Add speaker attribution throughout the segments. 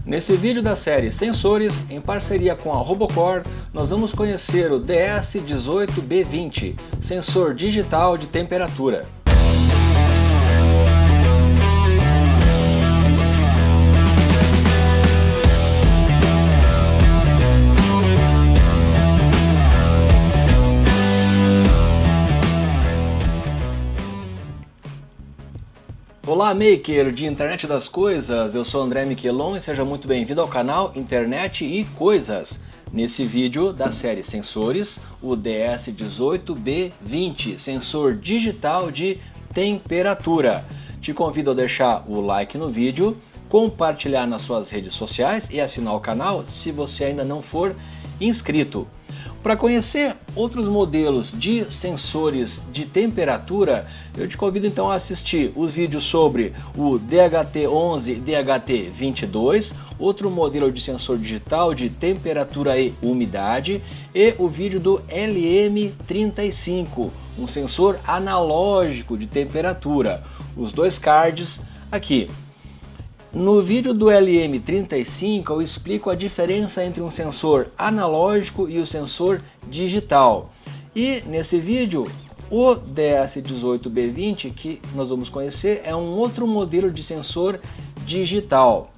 Speaker 1: Nesse vídeo da série Sensores, em parceria com a Robocor, nós vamos conhecer o DS18B20, sensor digital de temperatura. Olá, maker de Internet das Coisas, eu sou André Miquelon e seja muito bem-vindo ao canal Internet e Coisas. Nesse vídeo da série Sensores, o DS18B20, sensor digital de temperatura. Te convido a deixar o like no vídeo, compartilhar nas suas redes sociais e assinar o canal se você ainda não for inscrito. Para conhecer outros modelos de sensores de temperatura, eu te convido então a assistir os vídeos sobre o DHT11 e DHT22, outro modelo de sensor digital de temperatura e umidade, e o vídeo do LM35, um sensor analógico de temperatura. Os dois cards aqui. No vídeo do LM35 eu explico a diferença entre um sensor analógico e o sensor digital. E nesse vídeo o DS18B20 que nós vamos conhecer é um outro modelo de sensor digital.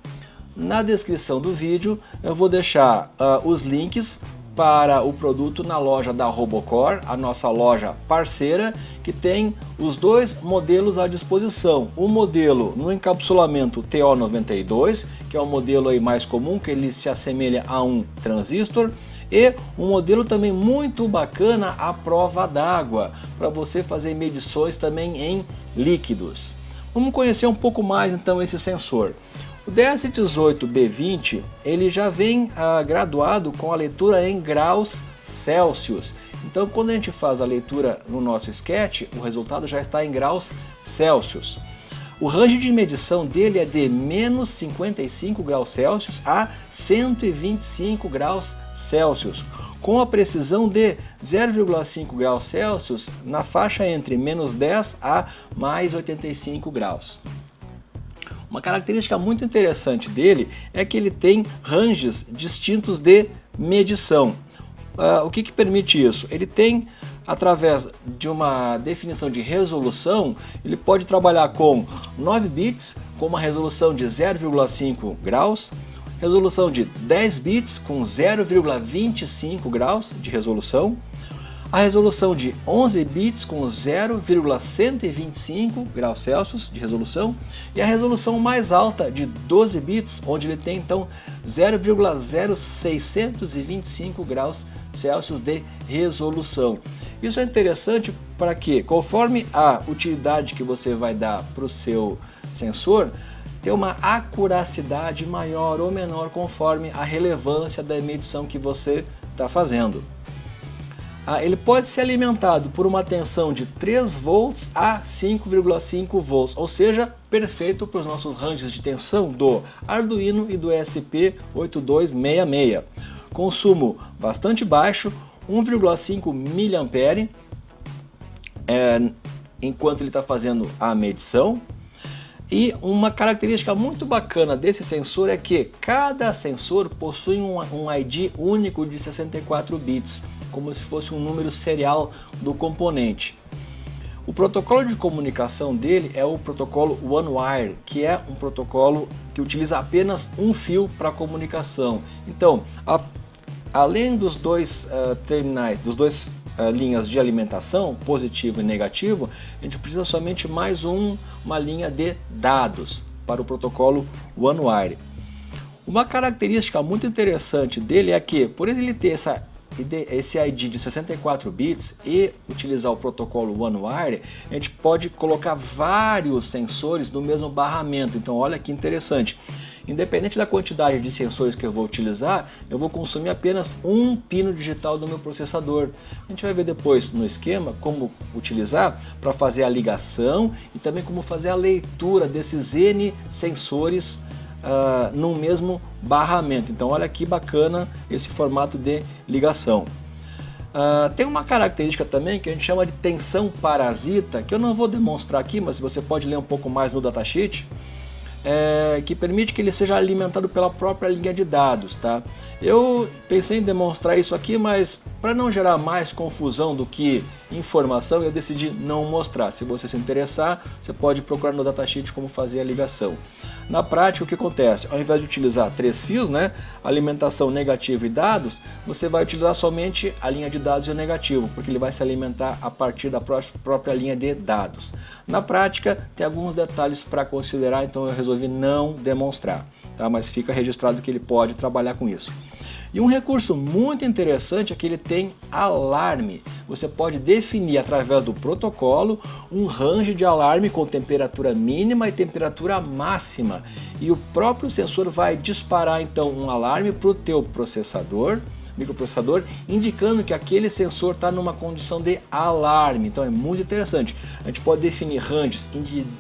Speaker 1: Na descrição do vídeo eu vou deixar os links para o produto na loja da Robocor, a nossa loja parceira, que tem os dois modelos à disposição. O modelo no encapsulamento TO92, que é o modelo aí mais comum, que ele se assemelha a um transistor, e um modelo também muito bacana à prova d'água, para você fazer medições também em líquidos. Vamos conhecer um pouco mais então esse sensor. O DS18B20 ele já vem graduado com a leitura em graus Celsius. Então quando a gente faz a leitura no nosso sketch, o resultado já está em graus Celsius. O range de medição dele é de menos 55 graus Celsius a 125 graus Celsius, com a precisão de 0,5 graus Celsius na faixa entre menos 10 a mais 85 graus. Uma característica muito interessante dele é que ele tem ranges distintos de medição. O que permite isso? Ele tem, através de uma definição de resolução, ele pode trabalhar com 9 bits, com uma resolução de 0,5 graus, resolução de 10 bits com 0,25 graus de resolução, a resolução de 11 bits com 0,125 graus Celsius de resolução e a resolução mais alta de 12 bits, onde ele tem então 0,0625 graus Celsius de resolução. Isso é interessante para que, conforme a utilidade que você vai dar para o seu sensor, ter uma acuracidade maior ou menor conforme a relevância da medição que você está fazendo. Ele pode ser alimentado por uma tensão de 3 volts a 5,5 volts, ou seja, perfeito para os nossos ranges de tensão do Arduino e do ESP8266. Consumo bastante baixo, 1,5 mA, enquanto ele está fazendo a medição. E uma característica muito bacana desse sensor é que cada sensor possui um ID único de 64 bits, como se fosse um número serial do componente. O protocolo de comunicação dele é o protocolo OneWire, que é um protocolo que utiliza apenas um fio para comunicação. Então, além dos dois terminais, dos dois linhas de alimentação, positivo e negativo, a gente precisa somente mais uma linha de dados para o protocolo OneWire. Uma característica muito interessante dele é que, por ele ter esse ID de 64 bits e utilizar o protocolo OneWire, a gente pode colocar vários sensores no mesmo barramento. Então olha que interessante. Independente da quantidade de sensores que eu vou utilizar, eu vou consumir apenas um pino digital do meu processador. A gente vai ver depois no esquema como utilizar para fazer a ligação e também como fazer a leitura desses N sensores num mesmo barramento. Então olha que bacana esse formato de ligação. Tem uma característica também que a gente chama de tensão parasita, que eu não vou demonstrar aqui, mas você pode ler um pouco mais no datasheet. que permite que ele seja alimentado pela própria linha de dados, tá? Eu pensei em demonstrar isso aqui, mas para não gerar mais confusão do que informação, eu decidi não mostrar. Se você se interessar, você pode procurar no datasheet como fazer a ligação. Na prática, o que acontece? Ao invés de utilizar 3 fios, né, alimentação, negativo e dados, você vai utilizar somente a linha de dados e o negativo, porque ele vai se alimentar a partir da própria linha de dados. Na prática, tem alguns detalhes para considerar, então eu resolvi não demonstrar, tá? Mas fica registrado que ele pode trabalhar com isso. E um recurso muito interessante é que ele tem alarme. Você pode definir através do protocolo um range de alarme com temperatura mínima e temperatura máxima. E o próprio sensor vai disparar então um alarme para o teu microprocessador, indicando que aquele sensor está numa condição de alarme. Então é muito interessante. A gente pode definir ranges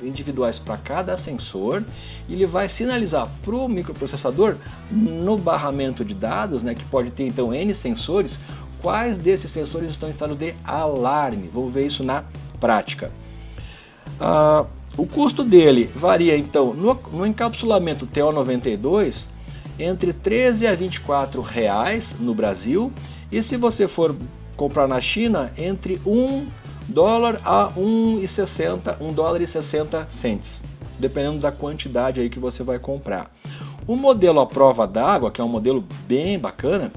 Speaker 1: individuais para cada sensor e ele vai sinalizar para o microprocessador no barramento de dados, né, que pode ter então N sensores, quais desses sensores estão em estado de alarme. Vamos ver isso na prática. O custo dele varia então no encapsulamento TO92 entre 13 a 24 reais no Brasil, e se você for comprar na China, entre $1 a $1,60, dependendo da quantidade aí que você vai comprar. O modelo à prova d'água, que é um modelo bem bacana,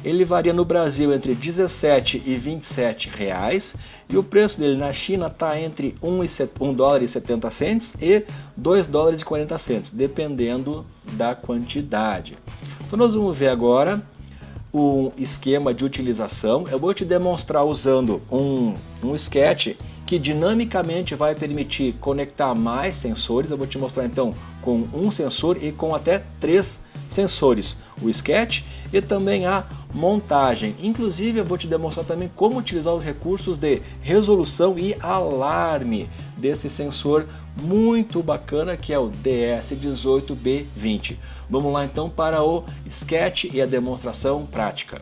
Speaker 1: ele varia no Brasil entre 17 e 27 reais, e o preço dele na China está entre $1,70 e $2,40, dependendo da quantidade. Então nós vamos ver agora um esquema de utilização. Eu vou te demonstrar usando um sketch que dinamicamente vai permitir conectar mais sensores. Eu vou te mostrar então com um sensor e com até 3 sensores, o sketch e também a montagem. Inclusive eu vou te demonstrar também como utilizar os recursos de resolução e alarme desse sensor muito bacana que é o DS18B20. Vamos lá então para o sketch e a demonstração prática.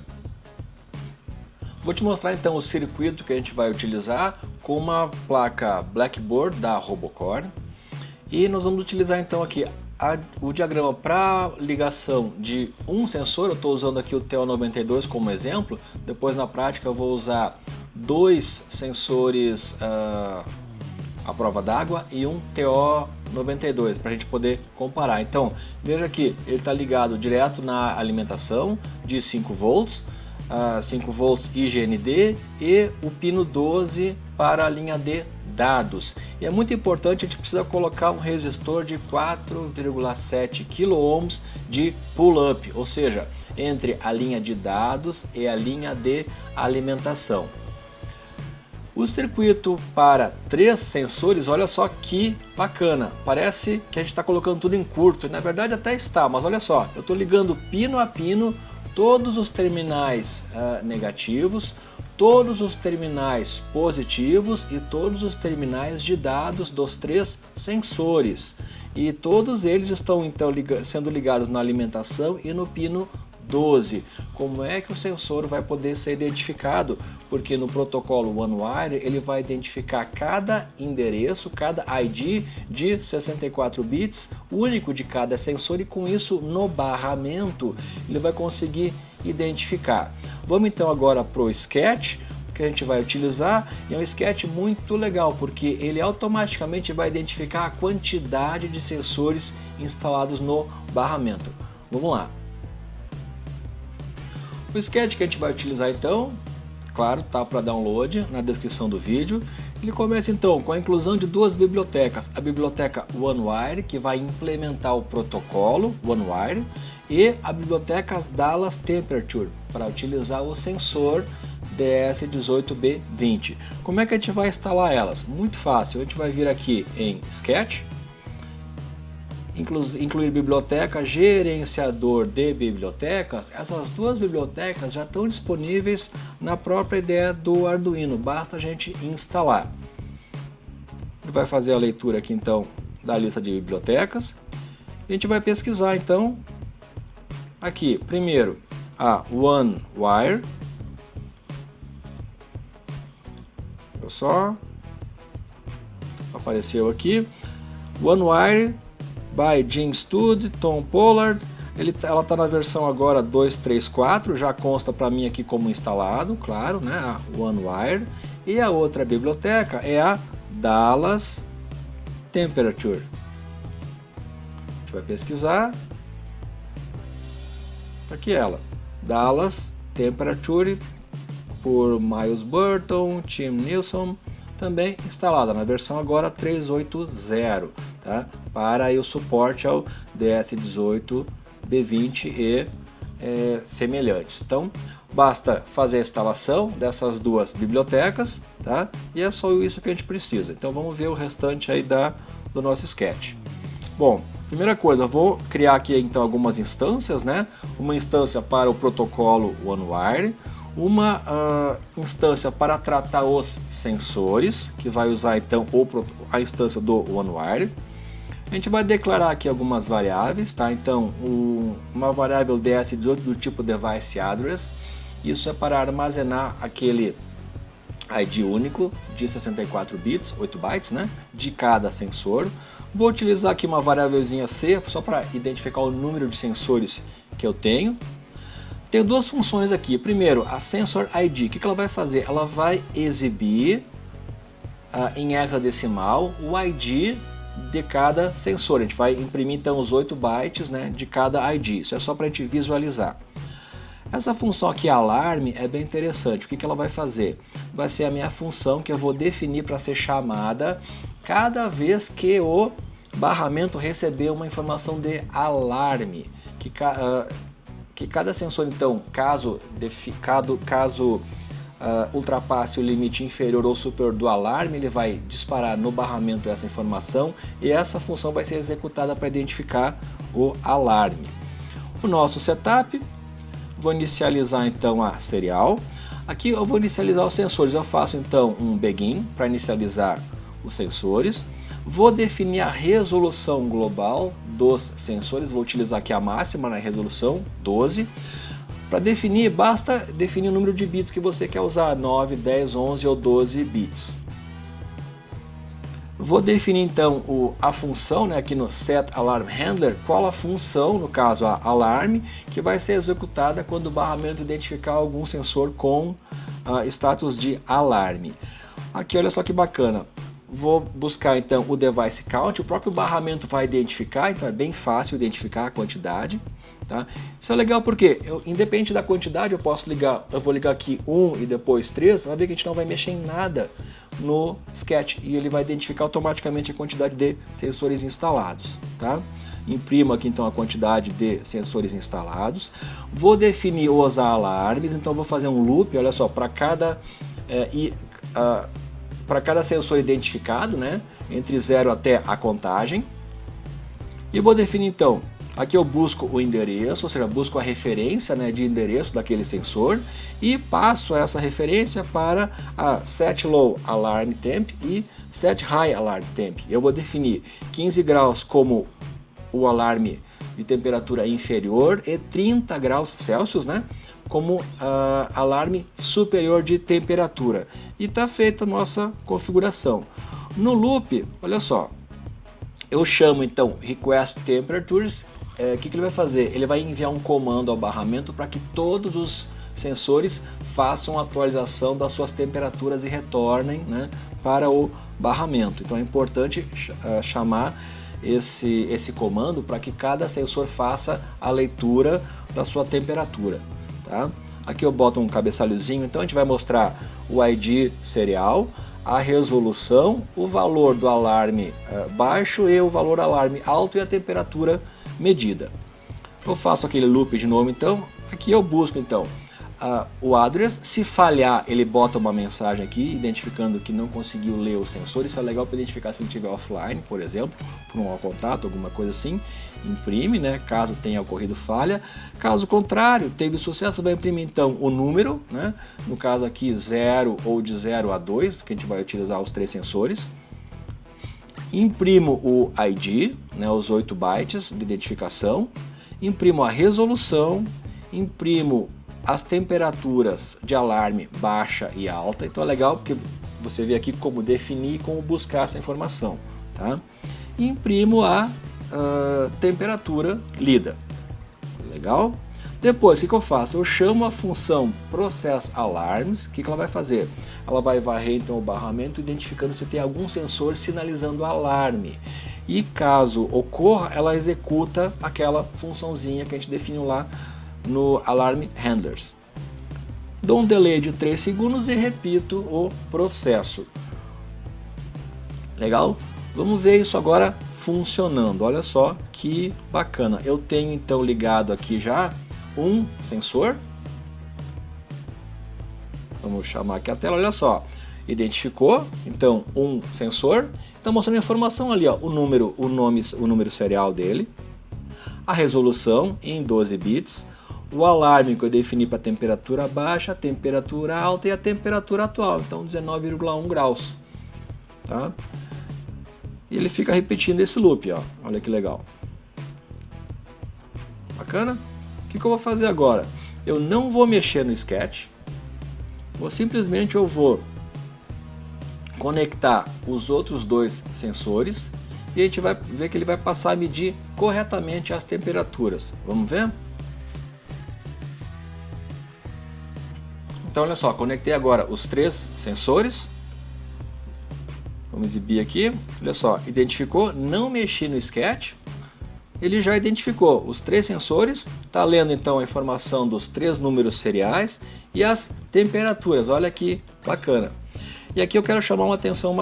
Speaker 1: Vou te mostrar então o circuito que a gente vai utilizar com uma placa Blackboard da Robocore, e nós vamos utilizar então aqui o diagrama para ligação de um sensor. Eu estou usando aqui o TO92 como exemplo. Depois na prática eu vou usar 2 sensores à prova d'água e um TO92 para a gente poder comparar. Então veja que ele está ligado direto na alimentação de 5 volts, 5 volts IGND, e o pino 12 para a linha de dados. E é muito importante, a gente precisa colocar um resistor de 4,7 kΩ de pull-up, ou seja, entre a linha de dados e a linha de alimentação. O circuito para 3 sensores, olha só que bacana, parece que a gente está colocando tudo em curto, e na verdade até está, mas olha só, eu estou ligando pino a pino todos os terminais negativos, todos os terminais positivos e todos os terminais de dados dos 3 sensores. E todos eles estão então sendo ligados na alimentação e no pino 12. Como é que o sensor vai poder ser identificado? Porque no protocolo OneWire ele vai identificar cada endereço, cada ID de 64 bits, único de cada sensor, e com isso no barramento ele vai conseguir identificar. Vamos então agora para o sketch que a gente vai utilizar, e é um sketch muito legal porque ele automaticamente vai identificar a quantidade de sensores instalados no barramento. Vamos lá. O sketch que a gente vai utilizar então, claro, tá para download na descrição do vídeo. Ele começa então com a inclusão de 2 bibliotecas, a biblioteca OneWire, que vai implementar o protocolo OneWire, e a biblioteca Dallas Temperature, para utilizar o sensor DS18B20. Como é que a gente vai instalar elas? Muito fácil, a gente vai vir aqui em Sketch, incluir biblioteca, gerenciador de bibliotecas. Essas 2 bibliotecas já estão disponíveis na própria ideia do Arduino, basta a gente instalar. Ele vai fazer a leitura aqui então da lista de bibliotecas. A gente vai pesquisar então aqui, primeiro a OneWire. Só apareceu aqui OneWire by Jim Stud, Tom Pollard. Ela está na versão agora 2.3.4, já consta para mim aqui como instalado, claro, né, a OneWire. E a outra biblioteca é a Dallas Temperature. A gente vai pesquisar. Aqui ela, Dallas Temperature, por Miles Burton, Tim Nilsson, também instalada na versão agora 3.8.0, tá? Para aí o suporte ao DS18, B20 e semelhantes. Então basta fazer a instalação dessas duas bibliotecas, tá? E é só isso que a gente precisa. Então vamos ver o restante aí do nosso sketch. Bom, primeira coisa, eu vou criar aqui então algumas instâncias, né? Uma instância para o protocolo OneWire, uma instância para tratar os sensores, que vai usar então a instância do OneWire. A gente vai declarar aqui algumas variáveis, tá? Então, uma variável DS18 do tipo device address, isso é para armazenar aquele ID único de 64 bits, 8 bytes, né? De cada sensor. Vou utilizar aqui uma variávelzinha C, só para identificar o número de sensores que eu tenho. Tenho duas funções aqui. Primeiro, a Sensor ID. O que ela vai fazer? Ela vai exibir em hexadecimal o ID de cada sensor. A gente vai imprimir então os 8 bytes, né, de cada ID. Isso é só para a gente visualizar. Essa função aqui, alarme, é bem interessante. O que ela vai fazer? Vai ser a minha função que eu vou definir para ser chamada cada vez que o barramento receber uma informação de alarme. Que cada sensor, então, caso ultrapasse o limite inferior ou superior do alarme, ele vai disparar no barramento essa informação e essa função vai ser executada para identificar o alarme. O nosso setup, vou inicializar então a serial. Aqui eu vou inicializar os sensores, eu faço então um begin para inicializar os sensores. Vou definir a resolução global dos sensores, vou utilizar aqui a máxima na resolução, 12. Para definir, basta definir o número de bits que você quer usar, 9, 10, 11 ou 12 bits. Vou definir então a função, né, aqui no setAlarmHandler, qual a função, no caso a alarme, que vai ser executada quando o barramento identificar algum sensor com status de alarme. Aqui olha só que bacana. Vou buscar então o device count, o próprio barramento vai identificar, então é bem fácil identificar a quantidade. Tá? Isso é legal porque, independente da quantidade, eu vou ligar aqui 1 e depois 3, vai ver que a gente não vai mexer em nada no sketch e ele vai identificar automaticamente a quantidade de sensores instalados. Tá? Imprimo aqui então a quantidade de sensores instalados. Vou definir os alarmes, então vou fazer um loop, olha só, para cada sensor identificado, né, entre 0 até a contagem. E vou definir então, aqui eu busco o endereço, ou seja, busco a referência, né, de endereço daquele sensor e passo essa referência para a setLow Alarm Temp e setHigh Alarm Temp. Eu vou definir 15 graus como o alarme de temperatura inferior e 30 graus Celsius, né, como alarme superior de temperatura. E está feita a nossa configuração. No loop, olha só, eu chamo então request temperatures. O que ele vai fazer? Ele vai enviar um comando ao barramento para que todos os sensores façam a atualização das suas temperaturas e retornem, né, para o barramento. Então é importante chamar esse comando para que cada sensor faça a leitura da sua temperatura. Tá? Aqui eu boto um cabeçalhozinho, então a gente vai mostrar o ID serial, a resolução, o valor do alarme baixo e o valor do alarme alto e a temperatura medida. Eu faço aquele loop de novo, então aqui eu busco então o address. Se falhar, ele bota uma mensagem aqui identificando que não conseguiu ler o sensor. Isso é legal para identificar se ele estiver offline, por exemplo, por um mau contato, alguma coisa assim. Imprime, né, caso tenha ocorrido falha. Caso contrário, teve sucesso, vai imprimir então o número, né, no caso aqui 0 ou de 0 a 2, que a gente vai utilizar os 3 sensores. Imprimo o ID, né, os 8 bytes de identificação. Imprimo a resolução, imprimo as temperaturas de alarme baixa e alta. Então é legal porque você vê aqui como definir e como buscar essa informação. Tá? E imprimo a temperatura lida. Legal? Depois, o que eu faço? Eu chamo a função process_alarms. O que ela vai fazer? Ela vai varrer então o barramento, identificando se tem algum sensor sinalizando alarme. E caso ocorra, ela executa aquela funçãozinha que a gente definiu lá no Alarm Handlers. Dou um delay de 3 segundos e repito o processo. Legal? Vamos ver isso agora funcionando. Olha só que bacana. Eu tenho então ligado aqui já um sensor. Vamos chamar aqui a tela, olha só. Identificou, então, um sensor. Está mostrando a informação ali, ó, o número serial dele, a resolução em 12 bits, o alarme que eu defini para temperatura baixa, a temperatura alta e a temperatura atual, então 19,1 graus. Tá? E ele fica repetindo esse loop, ó. Olha que legal. Bacana? O que eu vou fazer agora? Eu não vou mexer no sketch, simplesmente eu vou conectar os outros dois sensores e a gente vai ver que ele vai passar a medir corretamente as temperaturas. Vamos ver? Então olha só, conectei agora os 3 sensores. Vamos exibir aqui. Olha só, identificou, não mexi no sketch. Ele já identificou os 3 sensores, está lendo então a informação dos 3 números seriais e as temperaturas. Olha que bacana. E aqui eu quero chamar a atenção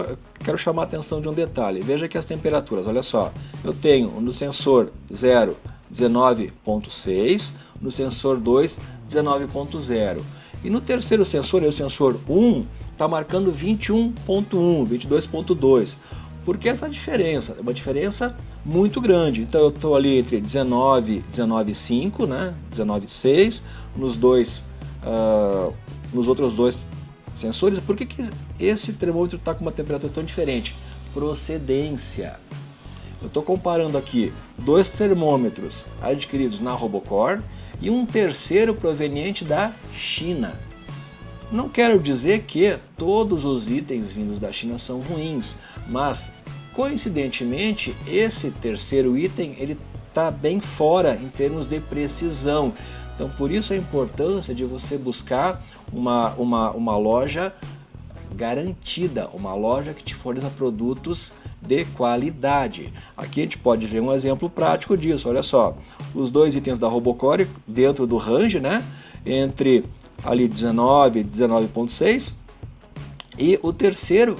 Speaker 1: de um detalhe. Veja aqui as temperaturas, olha só. Eu tenho no sensor 0, 19.6, no sensor 2, 19.0. E no terceiro sensor, o sensor 1, está marcando 21.1, 22.2. Por que essa diferença? É uma diferença muito grande. Então eu estou ali entre 19 e 19.5, né? 19.6, nos outros dois sensores. Por que esse termômetro está com uma temperatura tão diferente? Procedência. Eu estou comparando aqui 2 termômetros adquiridos na Robocore e um terceiro proveniente da China. Não quero dizer que todos os itens vindos da China são ruins, mas coincidentemente esse terceiro item ele está bem fora em termos de precisão. Então por isso a importância de você buscar uma loja garantida, uma loja que te forneça produtos de qualidade. Aqui a gente pode ver um exemplo prático disso, olha só. Os 2 itens da Robocore dentro do range, né? Entre ali 19 e 19.6, e o terceiro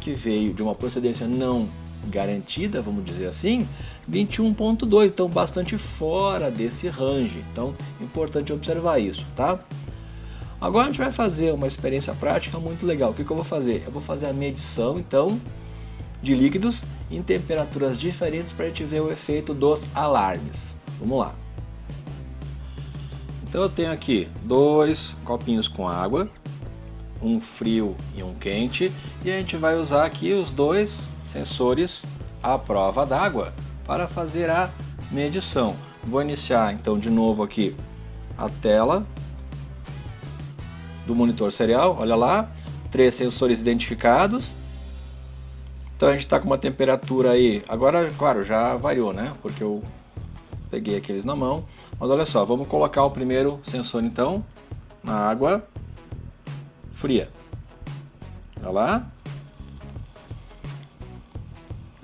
Speaker 1: que veio de uma procedência não garantida, vamos dizer assim, 21.2, então bastante fora desse range. Então, importante observar isso, tá? Agora a gente vai fazer uma experiência prática muito legal. O que eu vou fazer? Eu vou fazer a medição, então, de líquidos em temperaturas diferentes para a gente ver o efeito dos alarmes. Vamos lá. Então eu tenho aqui 2 copinhos com água, um frio e um quente, e a gente vai usar aqui os 2 sensores à prova d'água para fazer a medição. Vou iniciar então de novo aqui a tela do monitor serial, olha lá, 3 sensores identificados. Então a gente está com uma temperatura aí, agora claro já variou, né, porque eu peguei aqueles na mão, mas olha só, vamos colocar o primeiro sensor então na água fria. Olha lá,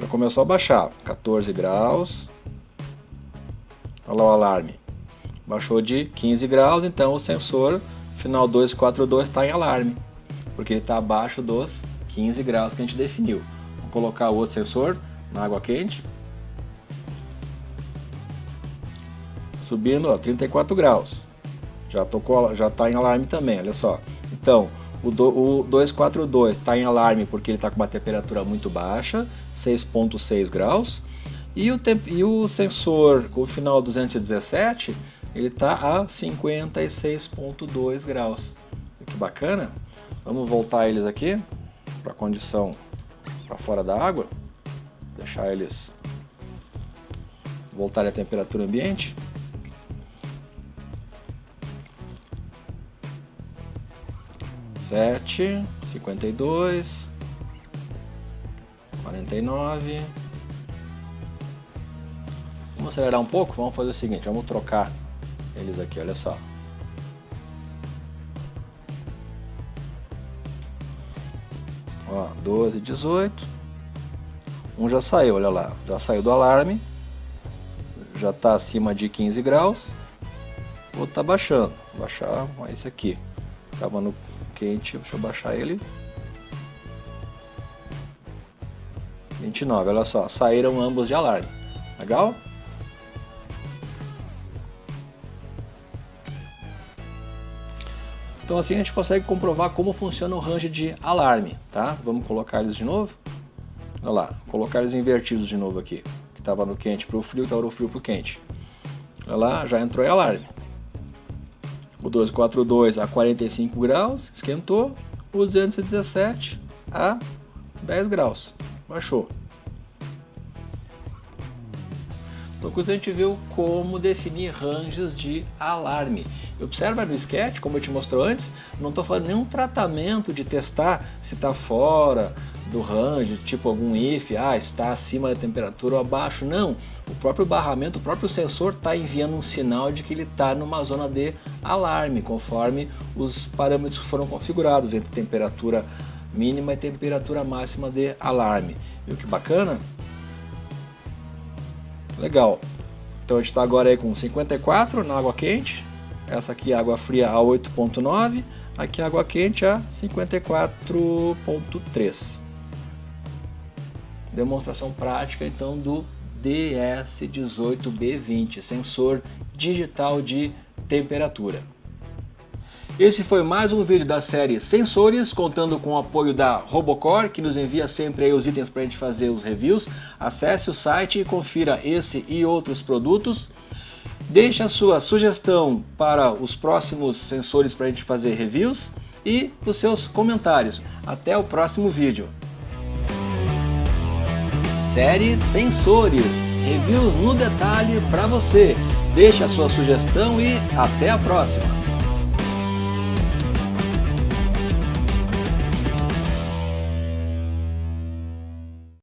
Speaker 1: já começou a baixar, 14 graus, olha lá o alarme, baixou de 15 graus, então o sensor final 242 está em alarme, porque ele está abaixo dos 15 graus que a gente definiu. Vou colocar o outro sensor na água quente, subindo, ó, 34 graus, já está em alarme também, olha só. Então o 242 está em alarme porque ele está com uma temperatura muito baixa, 6.6 graus, e o sensor com o final 217 ele está a 56.2 graus. Que bacana. Vamos voltar eles aqui para a condição para fora da água, deixar eles voltarem à temperatura ambiente. Sete, 52, 49, Vamos acelerar um pouco? Vamos fazer o seguinte, vamos trocar eles aqui, olha só. Ó, 12, 18. Um já saiu, olha lá, já saiu do alarme. Já está acima de 15 graus. O outro está baixando. Vou baixar esse aqui. Estava no quente, deixa eu baixar ele. 29, olha só, saíram ambos de alarme. Legal? Então assim a gente consegue comprovar como funciona o range de alarme, tá? Vamos colocar eles de novo. Olha lá, colocar eles invertidos de novo aqui. Que estava no quente para o frio, estava no frio para o quente. Olha lá, já entrou em alarme. O 242 a 45 graus, esquentou. O 217 a 10 graus, baixou. Então a gente viu como definir ranges de alarme. Observa no sketch, como eu te mostrou antes, não estou falando nenhum tratamento de testar se está fora do range, tipo algum if, está acima da temperatura ou abaixo. Não, o próprio barramento, o próprio sensor está enviando um sinal de que ele está numa zona de alarme, conforme os parâmetros foram configurados entre temperatura mínima e temperatura máxima de alarme. Viu que bacana? Legal. Então a gente está agora aí com 54 na água quente. Essa aqui é água fria a 8.9. Aqui a água quente a 54.3. Demonstração prática então do DS18B20, sensor digital de temperatura. Esse foi mais um vídeo da série Sensores, contando com o apoio da Robocore, que nos envia sempre aí os itens para a gente fazer os reviews. Acesse o site e confira esse e outros produtos. Deixe a sua sugestão para os próximos sensores para a gente fazer reviews e os seus comentários. Até o próximo vídeo. Série Sensores, reviews no detalhe para você. Deixe a sua sugestão e até a próxima.